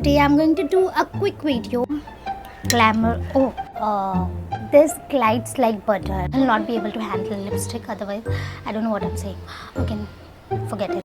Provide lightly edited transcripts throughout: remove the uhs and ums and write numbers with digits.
Today I'm going to do a quick video. Glamour. This glides like butter. I'll not be able to handle lipstick, otherwise I don't know what I'm saying. Okay, forget it.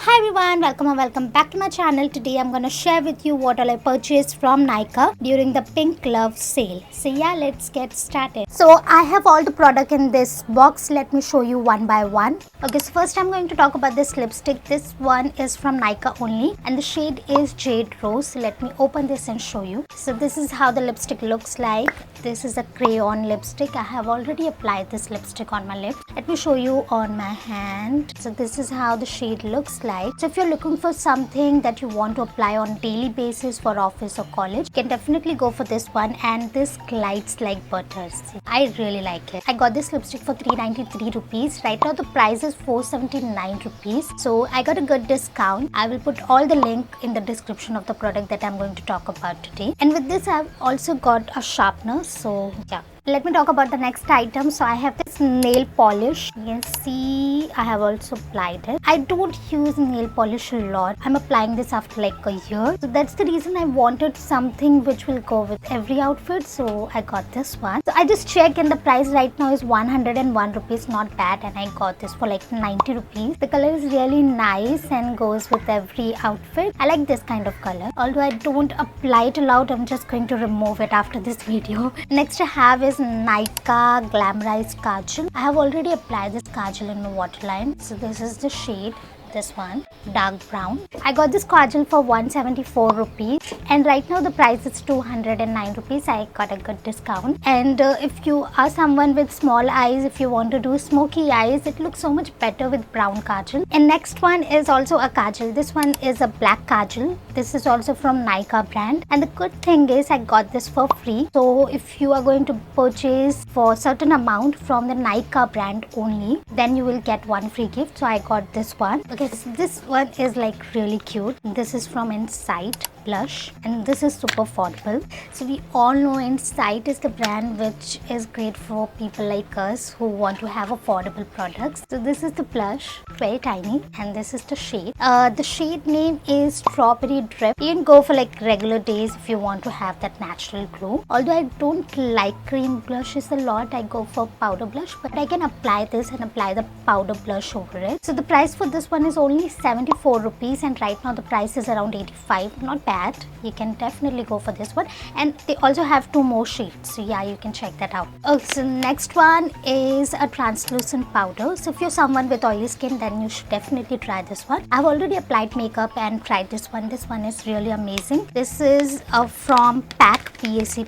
Hi everyone, welcome back to my channel. Today I'm gonna share with you what all I purchased from Nykaa during the Pink Love Sale. So yeah, let's get started. So I have all the product in this box. Let me show you one by one. Okay, so first I'm going to talk about this lipstick. This one is from Nykaa only and the shade is Jade Rose. So let me open this and show you. So this is how the lipstick looks like. This is a crayon lipstick. I have already applied this lipstick on my lip. Let me show you on my hand. So this is how the shade looks like. So if you're looking for something that you want to apply on daily basis for office or college, you can definitely go for this one, and this glides like butter. I really like it. I got this lipstick for 393 rupees. Right now the price is 479 rupees. So I got a good discount. I will put all the link in the description of the product that I'm going to talk about today. And with this I've also got a sharpener. So yeah. Let me talk about the next item. So I have this nail polish. You can see I have also applied it. I don't use nail polish a lot. I'm applying this after like a year. So that's the reason I wanted something which will go with every outfit. So I got this one. So I just checked and the price right now is 101 rupees. Not bad. And I got this for like 90 rupees. The color is really nice and goes with every outfit. I like this kind of color. Although I don't apply it a lot, I'm just going to remove it after this video. Next I have is Nykaa Glamorized Kajal. I have already applied this kajal in the waterline. So this is the shade. This one, dark brown. I got this kajal for 174 rupees and right now the price is 209 rupees. I got a good discount. And if you are someone with small eyes, if you want to do smoky eyes, it looks so much better with brown kajal. And next one is also a kajal. This one is a black kajal. This is also from Nykaa brand. And the good thing is I got this for free. So if you are going to purchase for certain amount from the Nykaa brand only, then you will get one free gift. So I got this one. Okay, so this one is like really cute. This is from Insight blush and this is super affordable. So we all know Insight is the brand which is great for people like us who want to have affordable products. So this is the blush, very tiny, and this is the shade. The shade name is Strawberry Drip. You can go for like regular days if you want to have that natural glow. Although I don't like cream blushes a lot, I go for powder blush, but I can apply this and apply the powder blush over it. So the price for this one is only 74 rupees and right now the price is around 85. Not bad. You can definitely go for this one, and they also have two more shades, so yeah, you can check that out. Okay, so next one is a translucent powder. So if you're someone with oily skin, then you should definitely try this one. I've already applied makeup and tried this one. This one is really amazing. This is from PAC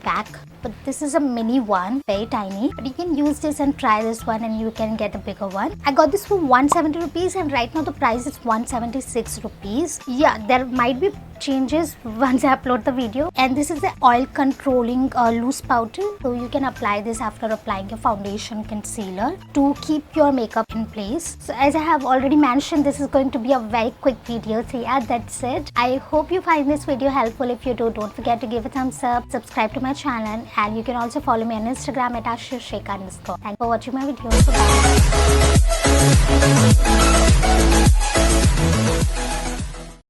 pack. But this is a mini one, very tiny. But you can use this and try this one and you can get a bigger one. I got this for 170 rupees and right now the price is 176 rupees. Yeah, there might be changes once I upload the video. And this is the oil controlling loose powder. So you can apply this after applying your foundation concealer to keep your makeup in place. So as I have already mentioned, this is going to be a very quick video. So yeah, that's it. I hope you find this video helpful. If you do, don't forget to give a thumbs up, subscribe to my channel, and you can also follow me on Instagram at @ashishshekha_. Thanks for watching my video. Bye.